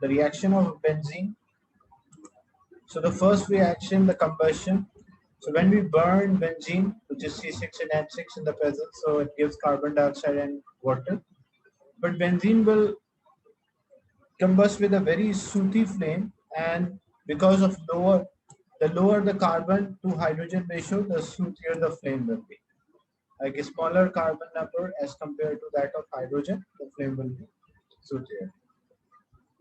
the reaction of benzene. So the first reaction, the combustion. So when we burn benzene, which is C6N6 in the present, so it gives carbon dioxide and water. But benzene will combust with a very sooty flame, and because of the lower the carbon to hydrogen ratio, the sootier the flame will be. Like a smaller carbon number as compared to that of hydrogen, the flame will be sootier.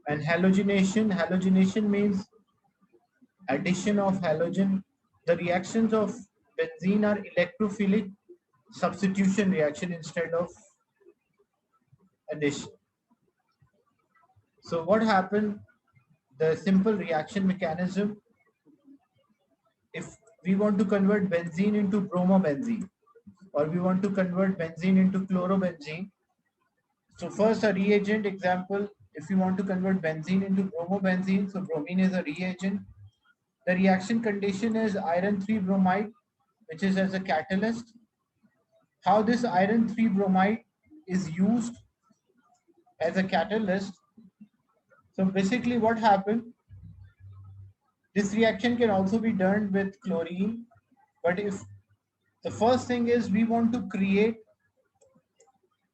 And halogenation means addition of halogen. The reactions of benzene are electrophilic substitution reaction instead of addition. So what happened? The simple reaction mechanism, if we want to convert benzene into bromobenzene, or we want to convert benzene into chlorobenzene. So first a reagent example, if you want to convert benzene into bromobenzene, so bromine is a reagent. The reaction condition is iron 3 bromide, which is as a catalyst. How this iron 3 bromide is used as a catalyst. So basically what happened, this reaction can also be done with chlorine, but if the first thing is we want to create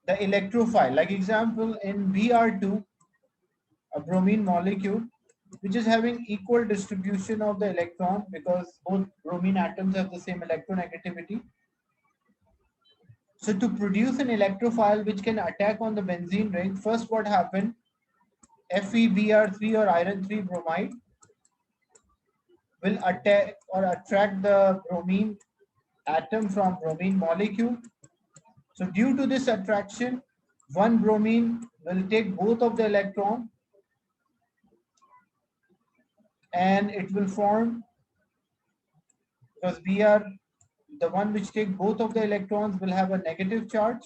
the electrophile, like example in Br2, a bromine molecule, which is having equal distribution of the electron because both bromine atoms have the same electronegativity. So to produce an electrophile which can attack on the benzene ring, first what happened, FeBr3 or iron 3 bromide will attack or attract the bromine atom from bromine molecule. So due to this attraction, one bromine will take both of the electron and it will form, because Br, the one which take both of the electrons will have a negative charge,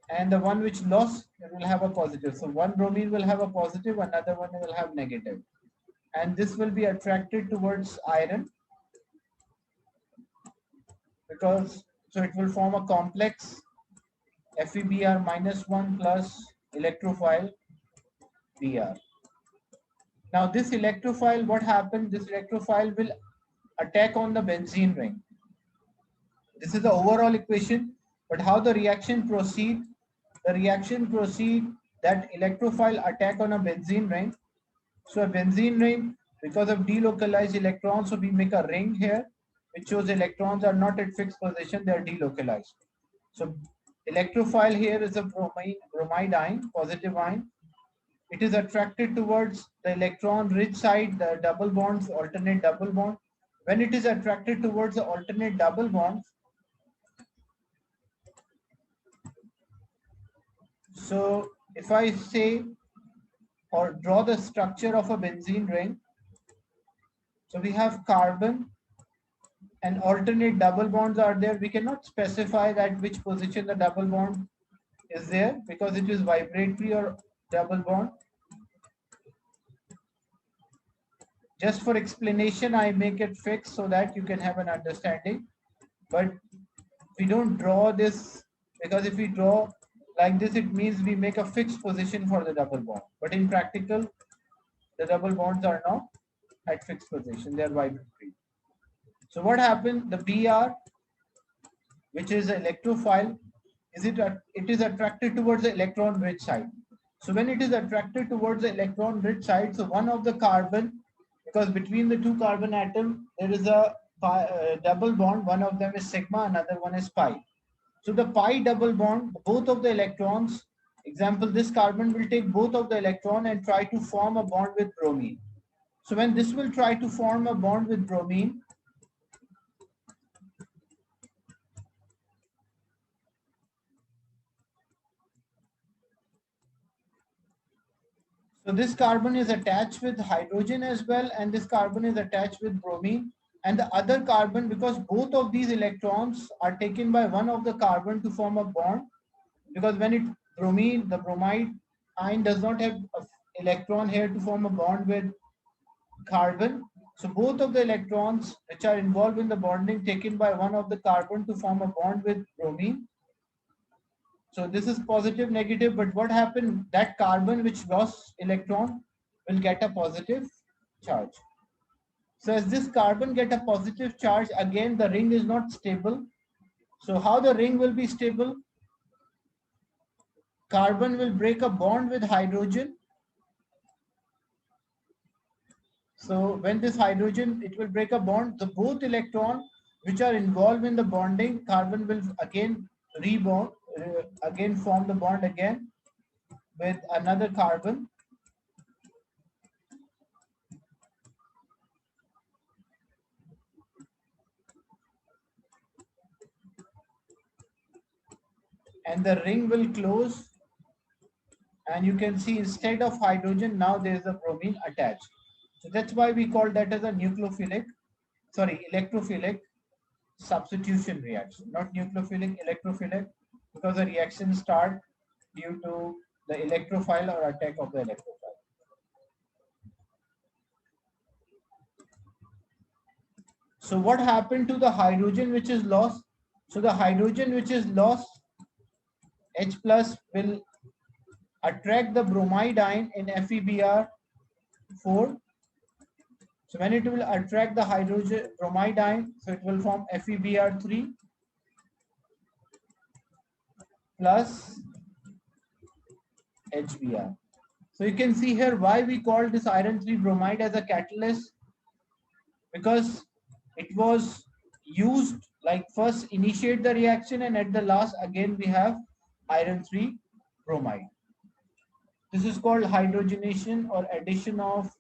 and the one which lost it will have a positive. So one bromine will have a positive, another one will have negative, and this will be attracted towards iron, because so it will form a complex FeBr -1 plus electrophile Br. Now this electrophile, what happened? This electrophile will attack on the benzene ring. This is the overall equation, but how the reaction proceed? The reaction proceed that electrophile attack on a benzene ring. So a benzene ring, because of delocalized electrons, so we make a ring here, which shows electrons are not at fixed position, they are delocalized. So electrophile here is a bromide ion, positive ion. It is attracted towards the electron rich side, the double bonds, alternate double bond. When it is attracted towards the alternate double bonds, so if I say or draw the structure of a benzene ring, so we have carbon and alternate double bonds are there. We cannot specify that which position the double bond is there because it is vibratory or double bond. Just for explanation, I make it fixed so that you can have an understanding. But we don't draw this, because if we draw like this, it means we make a fixed position for the double bond. But in practical, the double bonds are not at fixed position, they are vibratory. So what happened? The Br, which is an electrophile, it is attracted towards the electron rich side. So when it is attracted towards the electron rich side, so one of the carbon, because between the two carbon atom there is a double bond, one of them is sigma, another one is pi. So the pi double bond, both of the electrons, example this carbon will take both of the electron and try to form a bond with bromine. So when this will try to form a bond with bromine, so this carbon is attached with hydrogen as well, and this carbon is attached with bromine. And the other carbon, because both of these electrons are taken by one of the carbon to form a bond, because when the bromide ion does not have an electron here to form a bond with carbon. So both of the electrons which are involved in the bonding taken by one of the carbon to form a bond with bromine. So this is positive, negative, but what happened? That carbon which lost electron will get a positive charge. So as this carbon get a positive charge, again the ring is not stable. So how the ring will be stable? Carbon will break a bond with hydrogen. So when this hydrogen, it will break a bond, the both electron which are involved in the bonding, carbon will again rebond, again form the bond again with another carbon. And the ring will close, and you can see instead of hydrogen, now there is a bromine attached. So that's why we call that as a electrophilic substitution reaction, not nucleophilic, electrophilic, because the reaction start due to the electrophile or attack of the electrophile. So what happened to the hydrogen which is lost? So the hydrogen which is lost, H plus will attract the bromide ion in FeBr4. So when it will attract the hydrogen bromide ion, so it will form FeBr3 plus HBr. So you can see here why we call this iron 3 bromide as a catalyst, because it was used like first initiate the reaction, and at the last again we have iron 3 bromide. This is called hydrogenation or addition of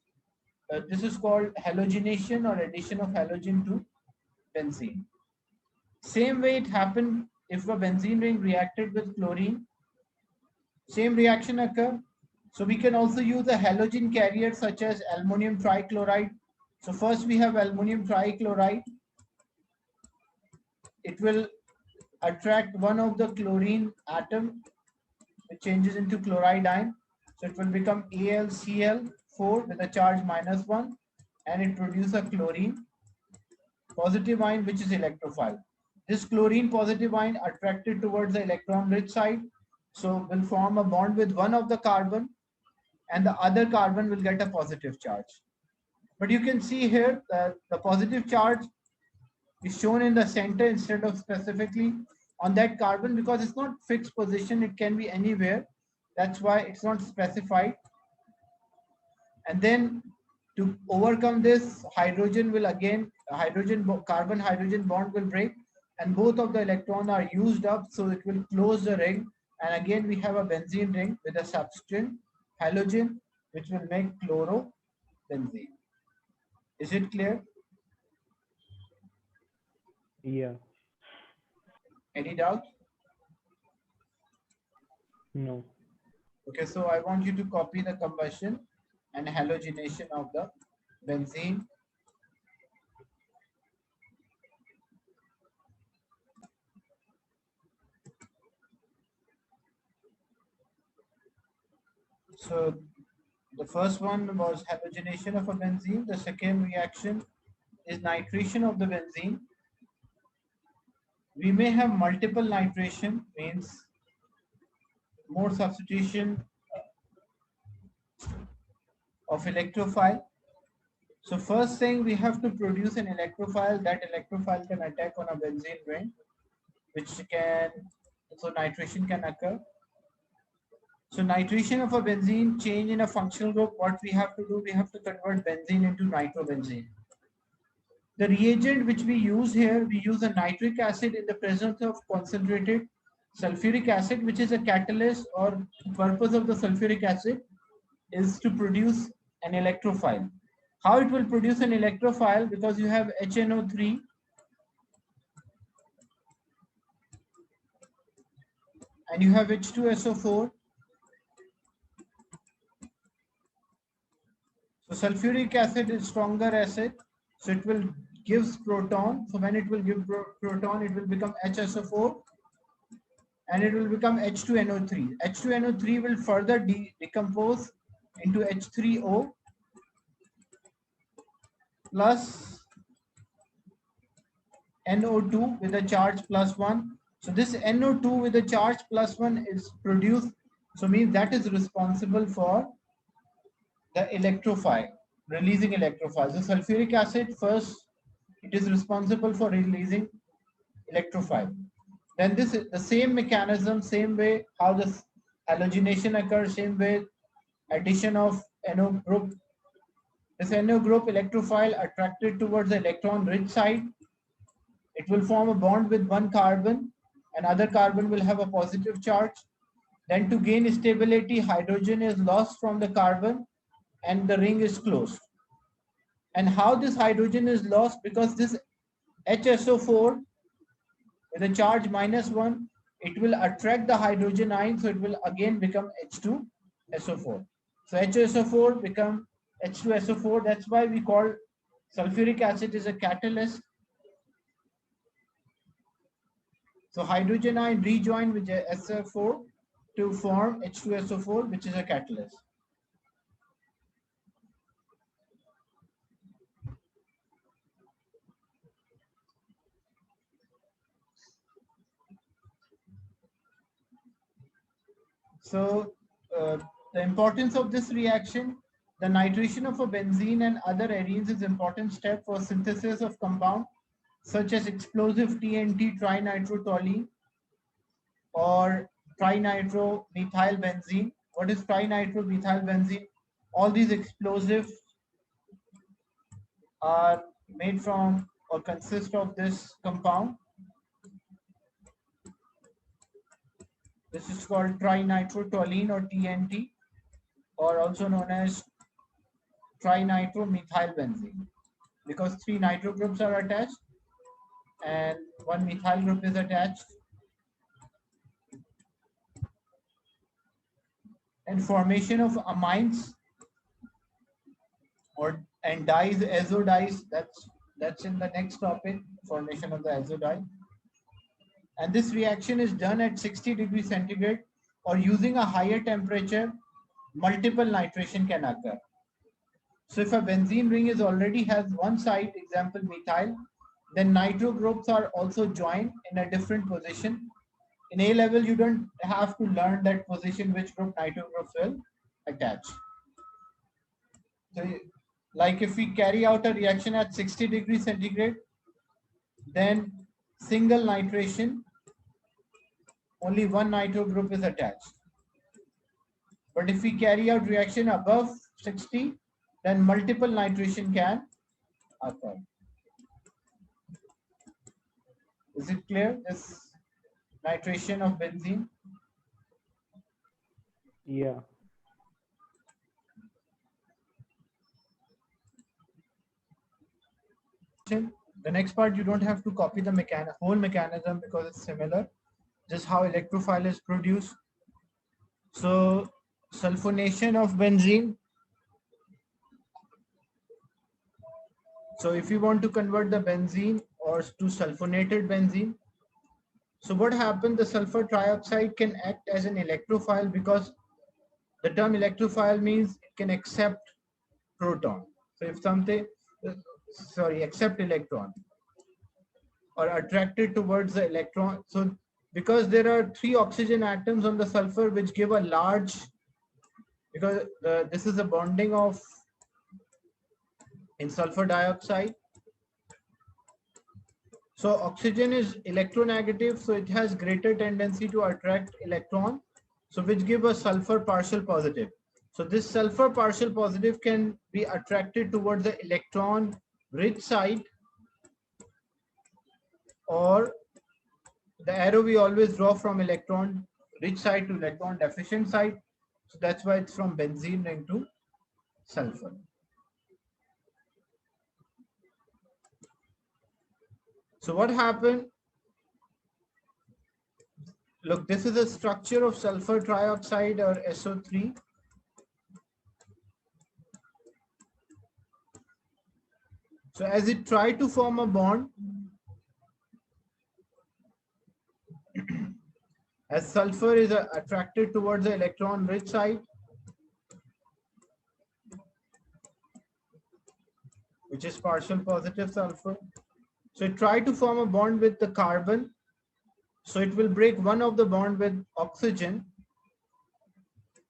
this is called halogenation or addition of halogen to benzene. Same way it happened if a benzene ring reacted with chlorine, same reaction occur. So we can also use a halogen carrier such as aluminum trichloride. So first we have aluminum trichloride. It will attract one of the chlorine atom, which changes into chloride ion. So it will become AlCl4 with a charge -1, and it produces a chlorine positive ion which is electrophile. This chlorine positive ion attracted towards the electron rich side, so will form a bond with one of the carbon, and the other carbon will get a positive charge. But you can see here that the positive charge is shown in the center instead of specifically on that carbon, because it's not fixed position, it can be anywhere. That's why it's not specified. And then to overcome this, hydrogen will again, carbon hydrogen bond will break, and both of the electrons are used up, so it will close the ring. And again, we have a benzene ring with a substituent halogen, which will make chlorobenzene. Is it clear? Yeah. Any doubt? No. Okay, so I want you to copy the combustion and halogenation of the benzene. So the first one was halogenation of a benzene. The second reaction is nitration of the benzene. We may have multiple nitration, means more substitution of electrophile. So first thing, we have to produce an electrophile. That electrophile can attack on a benzene ring, which can, so nitration can occur. So nitration of a benzene, change in a functional group, what we have to do, we have to convert benzene into nitrobenzene. The reagent which we use here, we use a nitric acid in the presence of concentrated sulfuric acid, which is a catalyst, or purpose of the sulfuric acid is to produce an electrophile. How it will produce an electrophile? Because you have HNO3 and you have H2SO4. So sulfuric acid is stronger acid, so it will gives proton. So when it will give proton, it will become HSO4 and it will become H2NO3. H2NO3 will further decompose into H3O plus NO2 with a charge +1. So this NO2 with a charge +1 is produced. So means that is responsible for the electrophile, releasing electrophiles. The sulfuric acid first, it is responsible for releasing electrophile. Then this is the same mechanism, same way how this halogenation occurs, same way addition of NO group. This NO group electrophile attracted towards the electron rich side. It will form a bond with one carbon, and other carbon will have a positive charge. Then to gain stability, hydrogen is lost from the carbon and the ring is closed. And how this hydrogen is lost? Because this HSO4 with a charge -1, it will attract the hydrogen ion, so it will again become H2SO4. So HSO4 become H2SO4. That's why we call sulfuric acid is a catalyst. So hydrogen ion rejoin with SO4 to form H2SO4, which is a catalyst. So the importance of this reaction, the nitration of a benzene and other arenes is important step for synthesis of compound such as explosive TNT trinitrotoluene or trinitromethylbenzene. What is trinitromethylbenzene? All these explosives are made from or consist of this compound. This is called trinitrotoluene or TNT, or also known as trinitromethylbenzene, because three nitro groups are attached and one methyl group is attached. And formation of amines or and dyes, azo dyes, that's in the next topic, formation of the azo dye. And this reaction is done at 60 degrees centigrade, or using a higher temperature, multiple nitration can occur. So if a benzene ring is already has one side, example methyl, then nitro groups are also joined in a different position. In A level, you don't have to learn that position, which group nitro groups will attach. So like if we carry out a reaction at 60 degrees centigrade, then single nitration, only one nitro group is attached. But if we carry out reaction above 60, then multiple nitration can occur. Is it clear, this nitration of benzene? Yeah. The next part, you don't have to copy the whole mechanism because it's similar, just how electrophile is produced. So sulfonation of benzene. So if you want to convert the benzene or to sulfonated benzene, so what happened, the sulfur trioxide can act as an electrophile, because the term electrophile means it can accept proton. So if something, accept electron or attracted towards the electron. So because there are 3 oxygen atoms on the sulfur which give a large, because this is a bonding of in sulfur dioxide. So oxygen is electronegative, so it has greater tendency to attract electron, so which give a sulfur partial positive. So this sulfur partial positive can be attracted towards the electron rich side, or the arrow we always draw from electron rich side to electron deficient side. So that's why it's from benzene ring to sulfur. So what happened? Look, this is the structure of sulfur trioxide or SO3. So as it tried to form a bond, as sulfur is attracted towards the electron rich side, which is partial positive sulfur. So it tried to form a bond with the carbon. So it will break one of the bond with oxygen.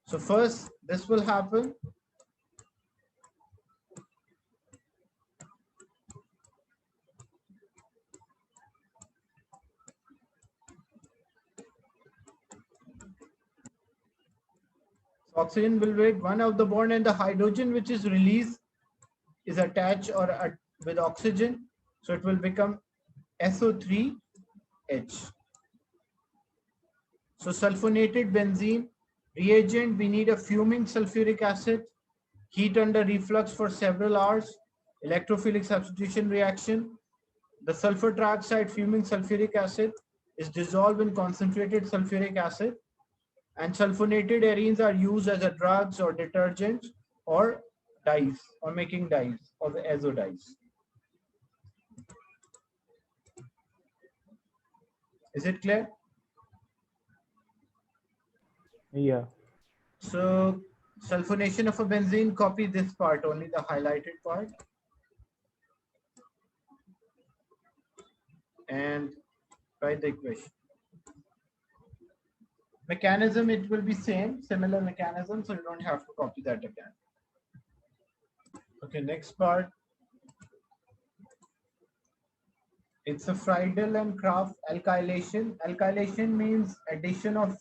So first this will happen. So oxygen will break one of the bond, and the hydrogen which is released is attached with oxygen. So it will become SO3H. So sulfonated benzene reagent, we need a fuming sulfuric acid, heat under reflux for several hours, electrophilic substitution reaction. The sulfur trioxide fuming sulfuric acid is dissolved in concentrated sulfuric acid, and sulfonated arenes are used as a drugs or detergents or dyes, or making dyes or the azo dyes. Is it clear? Yeah. So sulfonation of a benzene, copy this part, only the highlighted part, and write the equation. Mechanism, it will be similar mechanism, so you don't have to copy that again. Okay, next part. It's a Friedel and Kraft alkylation. Alkylation means addition of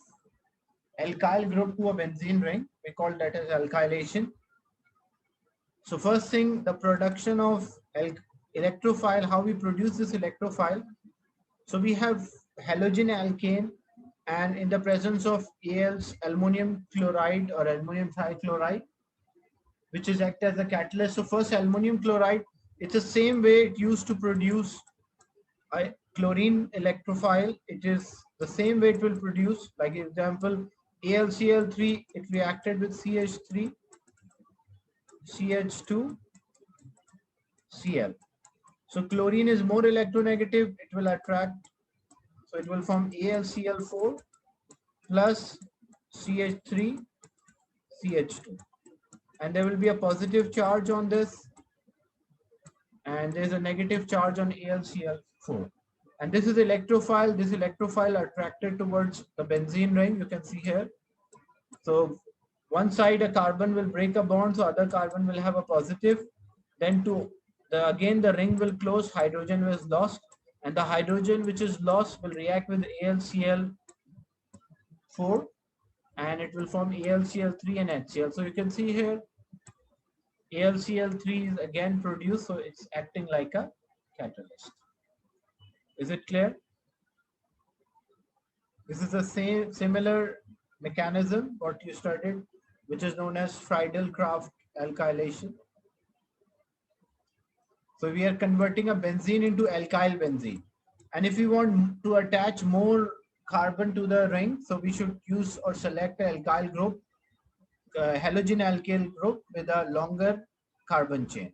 alkyl group to a benzene ring. We call that as alkylation. So first thing, the production of electrophile, how we produce this electrophile. So we have halogen alkane, and in the presence of AL's aluminum chloride or aluminum trichloride, which is act as a catalyst. So first aluminum chloride, it's the same way it used to produce a chlorine electrophile. It is the same way it will produce, like example, AlCl3, it reacted with CH3, CH2, Cl. So chlorine is more electronegative, it will attract, so it will form AlCl4 plus CH3, CH2. And there will be a positive charge on this, and there's a negative charge on AlCl4. And this is electrophile. This electrophile attracted towards the benzene ring, you can see here. So one side a carbon will break a bond, so other carbon will have a positive. Then again the ring will close, hydrogen is lost, and the hydrogen which is lost will react with AlCl4, and it will form AlCl3 and HCl. So you can see here AlCl3 is again produced, so it's acting like a catalyst. Is it clear? This is the same similar mechanism what you studied, which is known as Friedel-Crafts alkylation. So we are converting a benzene into alkyl benzene. And if we want to attach more carbon to the ring, so we should use or select an alkyl group, halogen alkyl group with a longer carbon chain.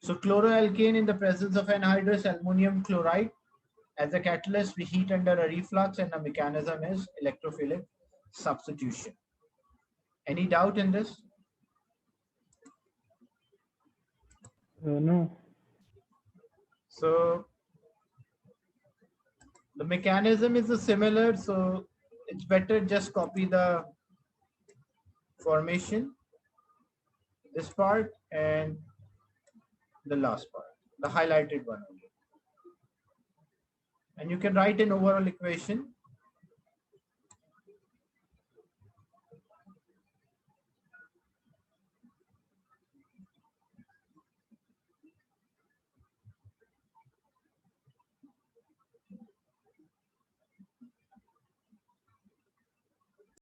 So chloroalkane in the presence of anhydrous aluminum chloride. As a catalyst, we heat under a reflux, and the mechanism is electrophilic substitution. Any doubt in this? No. So the mechanism is similar, so it's better just copy the formation, this part, and the last part, the highlighted one only. And you can write an overall equation